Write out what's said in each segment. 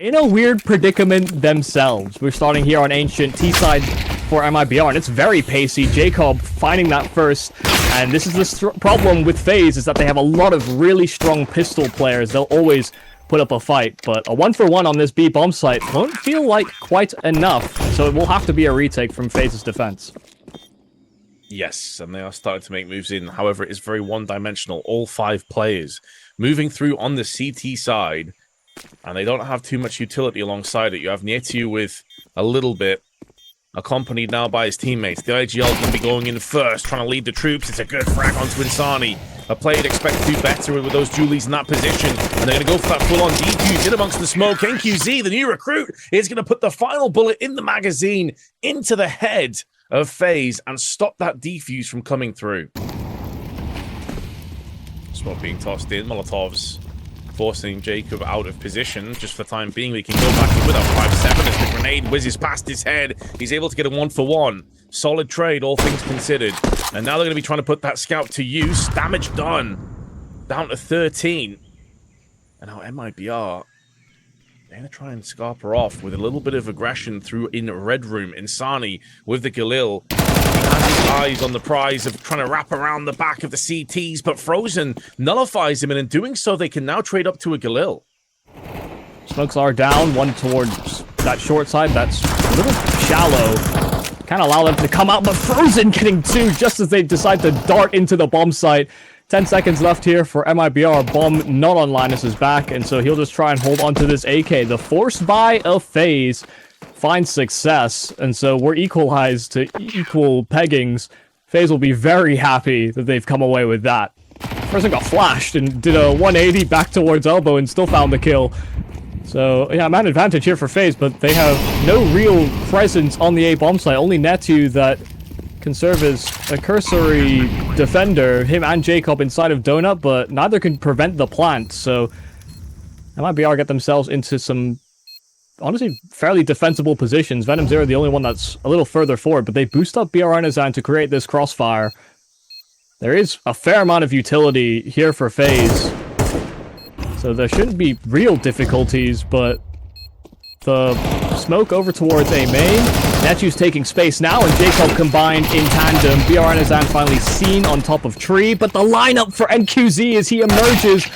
in a weird predicament themselves. We're starting here on Ancient, T-side for MIBR, and it's very pacey. Jacob finding that first, and this is the problem with FaZe, is that they have a lot of really strong pistol players. They'll always put up a fight, but a 1-for-1 on this B bomb site won't feel like quite enough, so it will have to be a retake from FaZe's defense. Yes, and they are starting to make moves in. However, it is very one-dimensional. All 5 players moving through on the CT side, and they don't have too much utility alongside it. You have Nietu with a little bit, accompanied now by his teammates. The IGL is going to be going in first, trying to lead the troops. It's a good frag onto Insani. A player you'd expect to do better with those Julies in that position, and they're going to go for that full-on defuse in amongst the smoke. NQZ, the new recruit, is going to put the final bullet in the magazine into the head of FaZe and stop that defuse from coming through. Smoke being tossed in. Molotovs forcing Jacob out of position just for the time being. We can go back in with a 5-7 as the grenade whizzes past his head. He's able to get a 1-for-1. Solid trade, all things considered. And now they're going to be trying to put that scout to use. Damage done. Down to 13. And now MIBR, they're going to try and scarp her off with a little bit of aggression through in Red Room. Insani with the Galil. He has his eyes on the prize of trying to wrap around the back of the CTs, but Frozen nullifies him, and in doing so, they can now trade up to a Galil. Smokes are down, one towards that short side. That's a little shallow. Can't allow them to come out, but Frozen getting 2 just as they decide to dart into the bomb site. 10 seconds left here for MIBR. Bomb not on Linus's back, and so he'll just try and hold on to this AK. The force buy of FaZe finds success, and so we're equalized to equal peggings. FaZe will be very happy that they've come away with that. Frozen got flashed and did a 180 back towards elbow and still found the kill. So, yeah, man advantage here for FaZe, but they have no real presence on the A bomb site. Only Netu that can serve as a cursory defender, him and Jacob inside of Donut, but neither can prevent the plant. So, MIBR get themselves into some, honestly, fairly defensible positions. Venom Zero, the only one that's a little further forward, but they boost up BR Artisan to create this crossfire. There is a fair amount of utility here for FaZe, so there shouldn't be real difficulties, but the smoke over towards A main. Netu's taking space now, and Jacob combined in tandem. BR Artisan finally seen on top of tree, but the lineup for NQZ as he emerges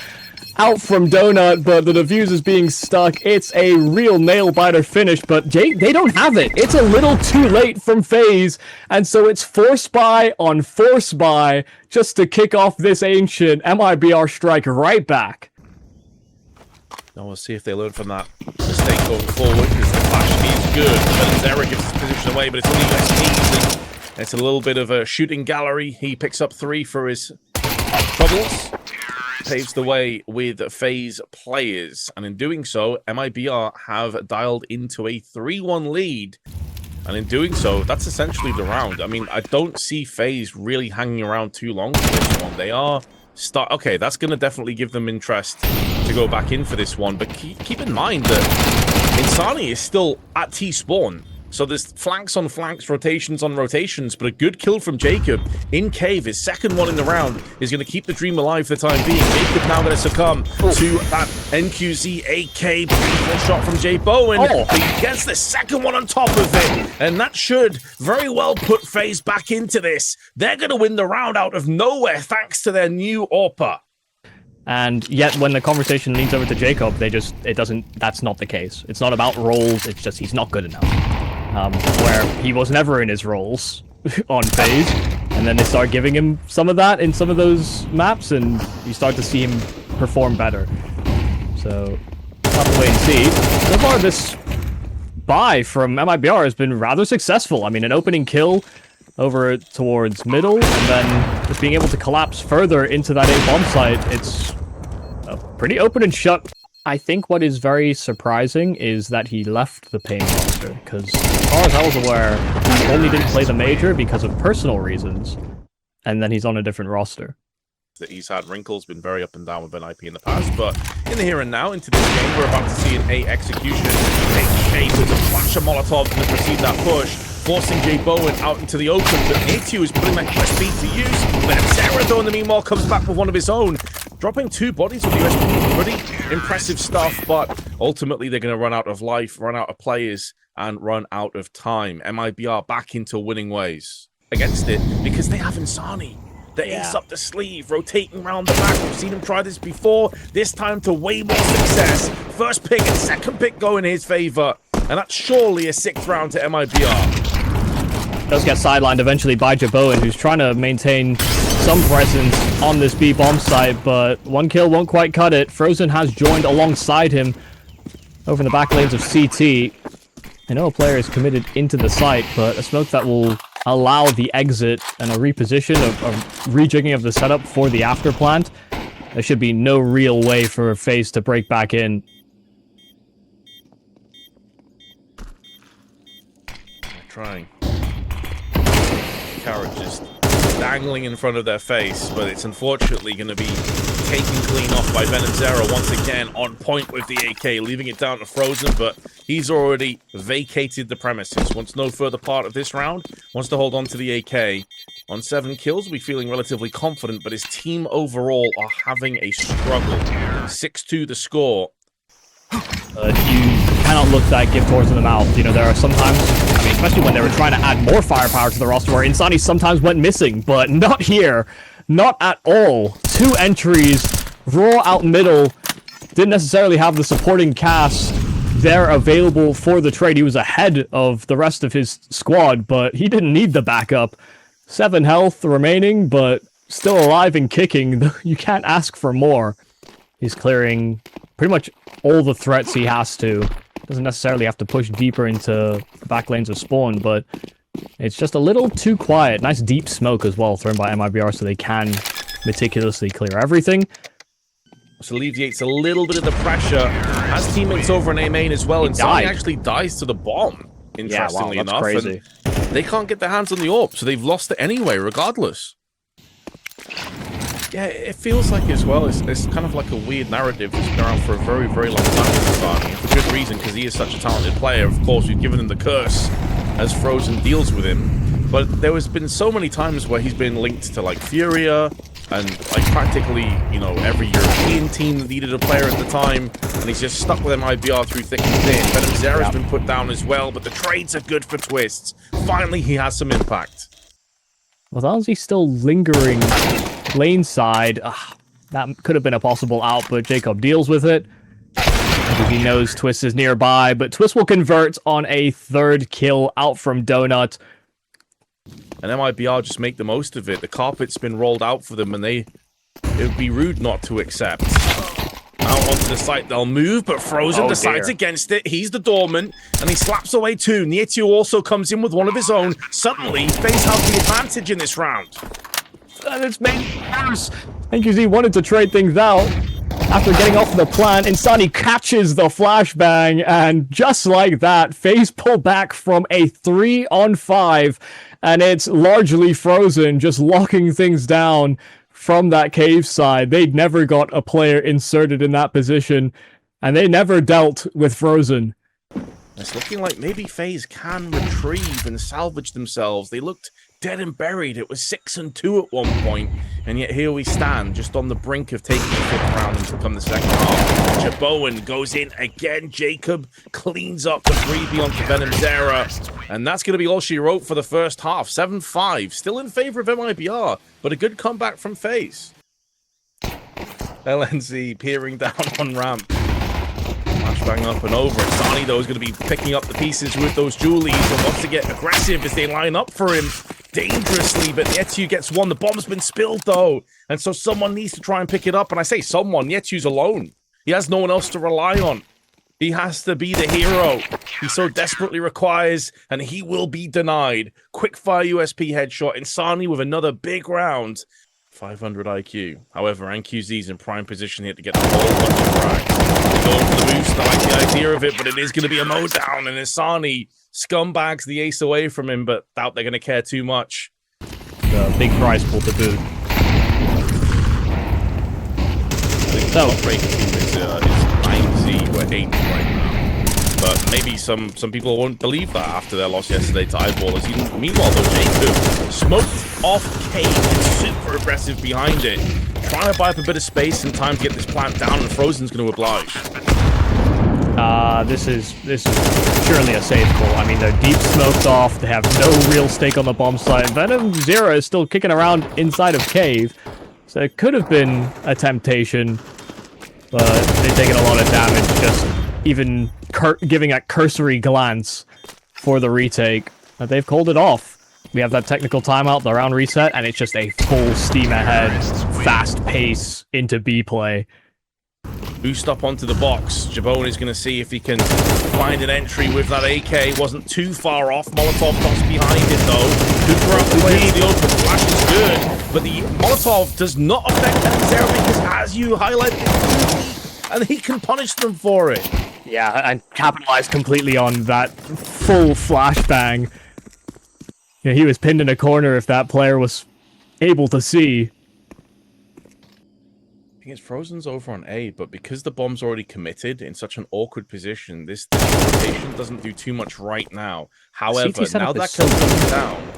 out from Donut, but the defuse is being stuck. It's a real nail-biter finish, but they don't have it. It's a little too late from FaZe, and so it's force buy on force buy just to kick off this Ancient. MIBR strike right back. Now we'll see if they learn from that mistake going forward, because the flash is good. But Zera gives his position away, but it's only less easy. It's a little bit of a shooting gallery. He picks up 3 for his troubles. Paves the way with FaZe players, and in doing so, MIBR have dialed into a 3-1 lead, and in doing so, that's essentially the round. I mean, I don't see FaZe really hanging around too long for this one. They are okay, that's going to definitely give them interest to go back in for this one, but keep in mind that Insani is still at T-spawn. So there's flanks on flanks, rotations on rotations, but a good kill from Jacob in cave, his second one in the round, is going to keep the dream alive for the time being. Jacob now going to succumb to that NQZ AK. Beautiful shot from Jay Bowen. He gets the second one on top of it, and that should very well put FaZe back into this. They're going to win the round out of nowhere thanks to their new AWPer. And yet when the conversation leans over to Jacob, that's not the case. It's not about roles, it's just he's not good enough. Where he was never in his roles on FaZe, and then they start giving him some of that in some of those maps, and you start to see him perform better. So, we'll have to wait and see. So far, this buy from MIBR has been rather successful. I mean, an opening kill over towards middle, and then just being able to collapse further into that A bomb site. It's a pretty open and shut. I think what is very surprising is that he left the Pain roster, because as far as I was aware, he only didn't play the Major because of personal reasons, and then he's on a different roster. That he's had wrinkles, been very up and down with an IP in the past, but in the here and now, into this game, we're about to see an A execution. AK with a flash of Molotov to proceed that push, forcing Jay Bowen out into the open, but Nietu is putting that speed to use, but Zera, though, in the meanwhile, comes back with one of his own. Dropping 2 bodies with USP, pretty impressive stuff, but ultimately they're going to run out of life, run out of players, and run out of time. MIBR back into winning ways against it because they have Insani. The ace up the sleeve, rotating around the back. We've seen him try this before. This time to way more success. First pick and second pick go in his favor. And that's surely a 6th round to MIBR. Does get sidelined eventually by Jaboan, who's trying to maintain some presence on this B bomb site, but 1 kill won't quite cut it. Frozen has joined alongside him over in the back lanes of CT. I know a player is committed into the site, but a smoke that will allow the exit and a reposition of rejigging of the setup for the after plant. There should be no real way for FaZe to break back in. They're trying. Carrot just dangling in front of their face, but it's unfortunately going to be taken clean off by Venom Zero once again, on point with the AK, leaving it down to Frozen, but he's already vacated the premises. Wants no further part of this round, wants to hold on to the AK. On 7 kills, we're feeling relatively confident, but his team overall are having a struggle. 6-2 the score. You cannot look that gift horse in the mouth. You know, there are sometimes, I mean, especially when they were trying to add more firepower to the roster, where Insani sometimes went missing, but not here. Not at all. 2 entries, Raw out middle, didn't necessarily have the supporting cast there available for the trade. He was ahead of the rest of his squad, but he didn't need the backup. 7 health remaining, but still alive and kicking. You can't ask for more. He's clearing pretty much all the threats he has to. Doesn't necessarily have to push deeper into the back lanes of spawn, but it's just a little too quiet. Nice deep smoke as well, thrown by MIBR, so they can meticulously clear everything. Which alleviates a little bit of the pressure. Has teammates over in A main as well, and Insani actually dies to the bomb, interestingly enough. Crazy. And they can't get their hands on the AWP, so they've lost it anyway, regardless. Yeah, it feels like as well, it's kind of like a weird narrative that's been around for a very, very long time with Insani. And for good reason, because he is such a talented player. Of course, we've given him the curse as Frozen deals with him. But there has been so many times where he's been linked to, like, Furia, and, like, practically, you know, every European team that needed a player at the time, and he's just stuck with MIBR through thick and thin. Venom Zera's been put down as well, but the trades are good for Twists. Finally, he has some impact. Well, as long as he's still lingering lane side, that could have been a possible out, but Jacob deals with it. Because he knows Twist is nearby, but Twist will convert on a 3rd kill out from Donut. And MIBR just make the most of it. The carpet's been rolled out for them, and it would be rude not to accept. Out onto the site, they'll move, but Frozen decides against it. He's the doorman, and he slaps away 2. Nietzsche also comes in with one of his own. Suddenly, FaZe have the advantage in this round. And it's made worse. XSE wanted to trade things out. After getting off the plant, Insani catches the flashbang, and just like that, FaZe pull back from a 3-on-5, and it's largely Frozen just locking things down from that cave side. They'd never got a player inserted in that position, and they never dealt with Frozen. It's looking like maybe FaZe can retrieve and salvage themselves. They looked dead and buried. It was 6-2 at one point, and yet here we stand, just on the brink of taking the 5th round and to come the 2nd half. Jaboan goes in again. Jacob cleans up the freebie onto Venom Zera, and that's going to be all she wrote for the first half. 7-5, still in favor of MIBR, but a good comeback from FaZe. LNZ peering down on ramp. Flashbang up and over. Insani, though, is going to be picking up the pieces with those Julies and wants to get aggressive as they line up for him dangerously, but Nietzsche gets one. The bomb's been spilled, though, and so someone needs to try and pick it up. And I say someone, Nietzsche's alone. He has no one else to rely on. He has to be the hero he so desperately requires, and he will be denied. Quickfire USP headshot. Insani with another big round. 500 IQ. However, NQZ's in prime position here to get the whole bunch of frags. Going for the boost. I like the idea of it, but it is going to be a mow down, and Insani scumbags the ace away from him, but doubt they're going to care too much. The big prize pull to boot. The top rate is 9-0 or 8 right now. But maybe some people won't believe that after their loss yesterday to Eyeballers. Meanwhile, though, Jacob smoked off Cave, super aggressive behind it. trying to buy up a bit of space and time to get this plant down, and Frozen's going to oblige. This is surely a safe call. I mean, they're deep smoked off. They have no real stake on the bomb site. Venom Zero is still kicking around inside of Cave, so it could have been a temptation, but they've taken a lot of damage just even giving a cursory glance for the retake. But they've called it off. We have that technical timeout, the round reset, and it's just a full steam ahead, fast pace into B play. Boost up onto the box. Jabon is going to see if he can find an entry with that AK. Wasn't too far off. Molotov drops behind it, though. Good throw out the way into the open. Flash is good, but the Molotov does not affect Zero because, as you highlighted, and he can punish them for it. Yeah, and capitalized completely on that full flashbang. Yeah, he was pinned in a corner if that player was able to see. It's Frozen's over on A, but because the bomb's already committed in such an awkward position, this rotation doesn't do too much right now. However, now that kill comes down,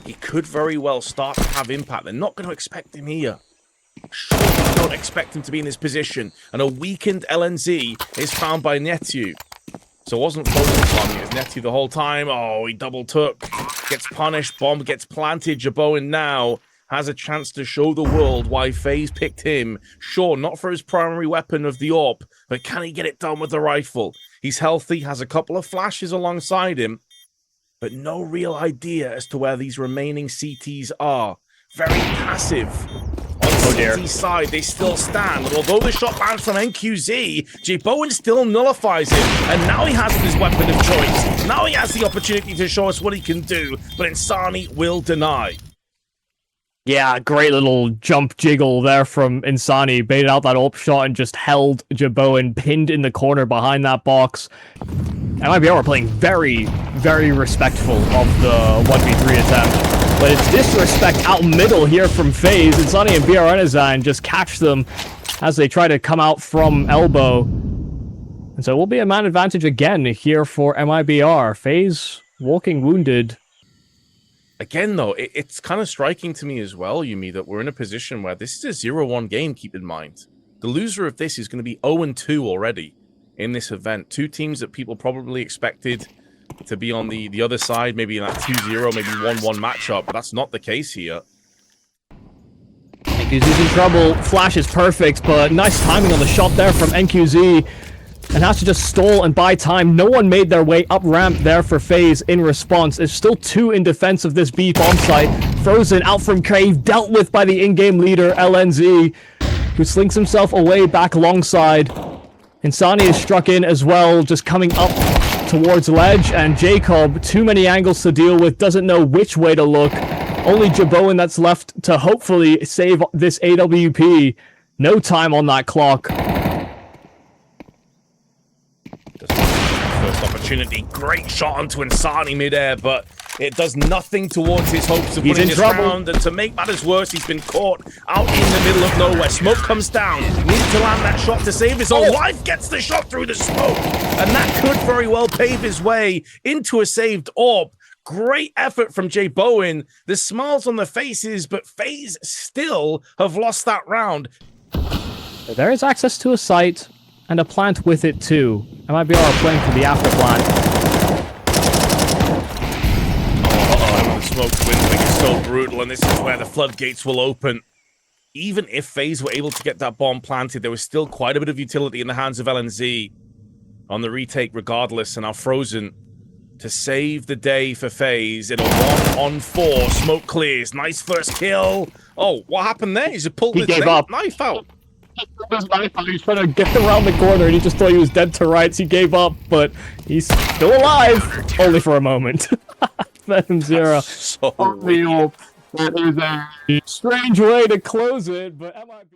he could very well start to have impact. They're not going to expect him here. Surely they don't expect him to be in this position. And a weakened LNZ is found by Netu. So it wasn't Frozen's bomb, it was Netu the whole time. Oh, he double took. Gets punished, bomb gets planted. Jabon now has a chance to show the world why FaZe picked him. Sure, not for his primary weapon of the AWP, but can he get it done with the rifle? He's healthy, has a couple of flashes alongside him, but no real idea as to where these remaining CTs are. Very passive. On the CT side, they still stand, and although the shot lands from NQZ, Jabon still nullifies it, and now he has his weapon of choice. Now he has the opportunity to show us what he can do, but Insani will deny. Yeah, great little jump jiggle there from Insani. Baited out that AWP shot and just held Jabon pinned in the corner behind that box. MIBR are playing very, very respectful of the 1v3 attempt. But it's disrespect out middle here from FaZe. Insani and BR Enezan just catch them as they try to come out from elbow. And so it will be a man advantage again here for MIBR. FaZe walking wounded. Again, though, it's kind of striking to me as well, Yumi, that we're in a position where this is a 0-1 game, keep in mind. The loser of this is going to be 0-2 already in this event. Two teams that people probably expected to be on the other side, maybe in that 2-0, maybe 1-1 matchup, but that's not the case here. NQZ's in trouble. Flash is perfect, but nice timing on the shot there from NQZ. And has to just stall and buy time. No one made their way up ramp there for FaZe in response. It's still two in defense of this B bomb site. Frozen out from Cave, dealt with by the in-game leader, LNZ, who slinks himself away back alongside. Insani is struck in as well, just coming up towards ledge. And Jacob, too many angles to deal with, doesn't know which way to look. Only Jabon that's left to hopefully save this AWP. No time on that clock. First opportunity, great shot onto Insani midair, but it does nothing towards his hopes of winning this round. And to make matters worse, he's been caught out in the middle of nowhere. Smoke comes down, needs to land that shot to save his own life, gets the shot through the smoke, and that could very well pave his way into a saved AWP. Great effort from Jabon. There's smiles on their faces, but FaZe still have lost that round. There is access to a site. And a plant with it too. MIBR are playing for the after plant. The smoke dwindling is so brutal, and this is where the floodgates will open. Even if FaZe were able to get that bomb planted, there was still quite a bit of utility in the hands of LNZ on the retake regardless, and now Frozen to save the day for FaZe in a 1-on-4. Smoke clears. Nice first kill. Oh, what happened there? He's pulled his knife out. He was trying to get around the corner and he just thought he was dead to rights. He gave up, but he's still alive. Only for a moment. Venom Zero. So That is a strange way to close it, but MIB